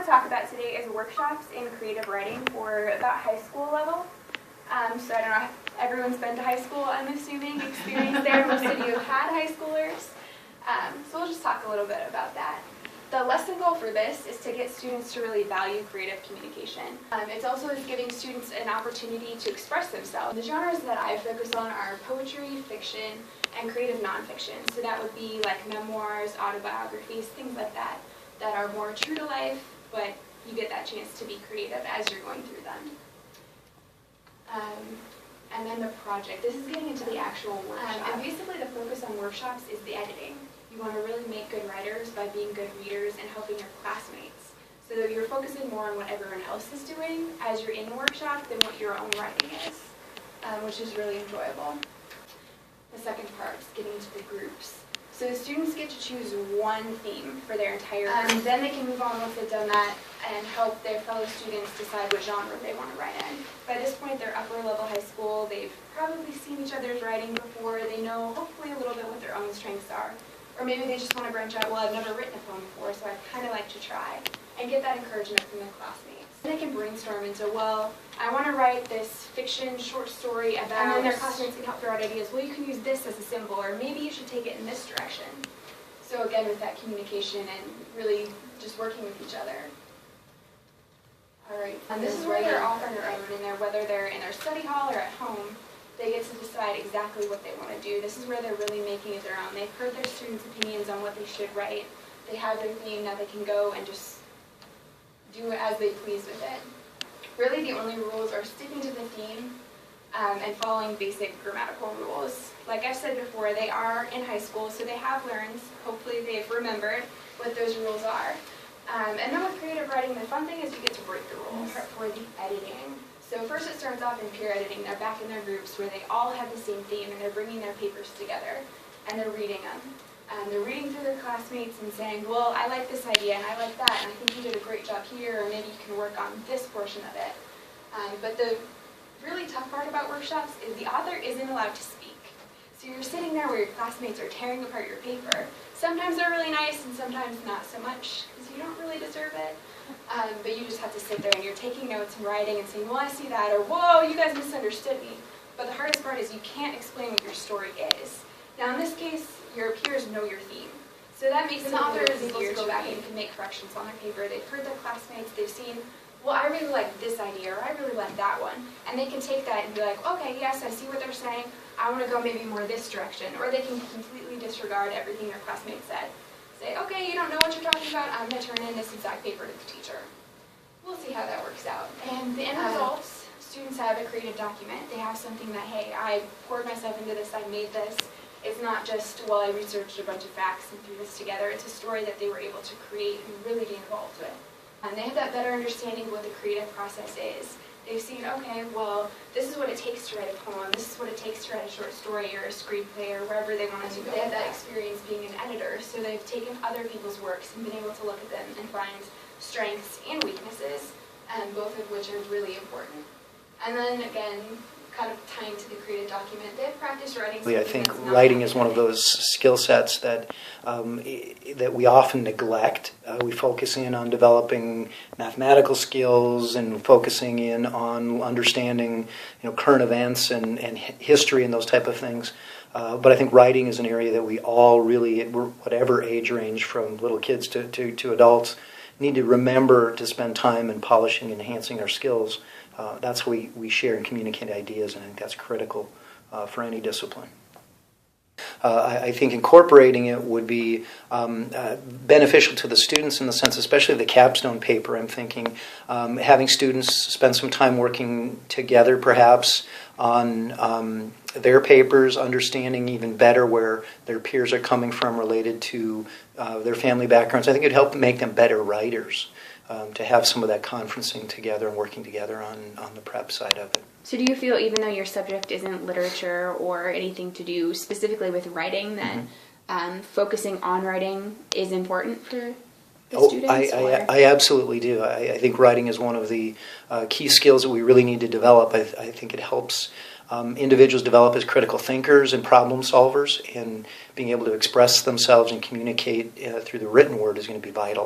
talk about today is workshops in creative writing for about high school level. So I don't know if everyone's been to high school, I'm assuming, experience there. Most of you have had high schoolers. So we'll just talk a little bit about that. The lesson goal for this is to get students to really value creative communication. It's also giving students an opportunity to express themselves. The genres that I focus on are poetry, fiction, and creative nonfiction. So that would be like memoirs, autobiographies, things like that, that are more true to life, but you get that chance to be creative as you're going through them. And then the project. This is getting into the actual workshop. And basically the focus on workshops is the editing. You want to really make good writers by being good readers and helping your classmates. So that you're focusing more on what everyone else is doing as you're in the workshop than what your own writing is, which is really enjoyable. The second part is getting into the groups. So the students get to choose one theme for their entire group. Then they can move on once they've done that and help their fellow students decide what genre they want to write in. By this point, they're upper level high school. They've probably seen each other's writing before. They know hopefully a little bit what their own strengths are. Or maybe they just want to branch out, well, I've never written a poem before, so I'd kind of like to try, and get that encouragement from their classmates. They can brainstorm into, well, I want to write this fiction short story about, and then their classmates can help throw out ideas, well, you can use this as a symbol, or maybe you should take it in this direction. So again, with that communication and really just working with each other. All right, and this is where they're off on their own, and whether they're in their study hall or at home, they get to decide exactly what they want to do. This is where they're really making it their own. They've heard their students' opinions on what they should write. They have their theme, now they can go and just do it as they please with it. Really the only rules are sticking to the theme and following basic grammatical rules. Like I've said before, they are in high school, so they have learned, hopefully they've remembered what those rules are. And then with creative writing, the fun thing is you get to break the rules for the editing. So first it starts off in peer editing. They're back in their groups where they all have the same theme and they're bringing their papers together and they're reading them. They're reading through their classmates and saying, well, I like this idea and I like that and I think you did a great job here, or maybe you can work on this portion of it. But the really tough part about workshops is the author isn't allowed to speak. So you're sitting there where your classmates are tearing apart your paper. Sometimes they're really nice and sometimes not so much because you don't really deserve it. But you just have to sit there and you're taking notes and writing and saying, well, I see that, or whoa, you guys misunderstood me. But the hardest part is you can't explain what your story is. Now in this case, your peers know your theme. So that makes it a little easier to go back and can make corrections on their paper. They've heard their classmates, they've seen, well, I really like this idea, or I really like that one. And they can take that and be like, okay, yes, I see what they're saying. I want to go maybe more this direction. Or they can completely disregard everything their classmates said. Say, okay, you don't know what you're talking about, I'm going to turn in this exact paper to the teacher. We'll see how that works out. And the end results, students have a creative document. They have something that, hey, I poured myself into this, I made this. It's not just, well, I researched a bunch of facts and threw this together. It's a story that they were able to create and really be involved with. And they have that better understanding of what the creative process is. They've seen, okay, well, this is what it takes to write a poem, this is what it takes to write a short story or a screenplay or wherever they wanted to go. They have that experience being an editor, so they've taken other people's works and been able to look at them and find strengths and weaknesses, both of which are really important. And then again, kind of tying to the creative document, they have practiced writing. I think writing is one of those skill sets that that we often neglect. We focus in on developing mathematical skills and focusing in on understanding, current events and history and those type of things. But I think writing is an area that we all really, whatever age range, from little kids to adults, need to remember to spend time in polishing and enhancing our skills. That's how we share and communicate ideas, and I think that's critical for any discipline. I think incorporating it would be beneficial to the students in the sense, especially the capstone paper, I'm thinking having students spend some time working together perhaps on their papers, understanding even better where their peers are coming from related to their family backgrounds. I think it would help make them better writers. To have some of that conferencing together and working together on the prep side of it. So do you feel, even though your subject isn't literature or anything to do specifically with writing, that focusing on writing is important for the students? I absolutely do. I think writing is one of the key skills that we really need to develop. I think it helps individuals develop as critical thinkers and problem solvers, and being able to express themselves and communicate through the written word is going to be vital.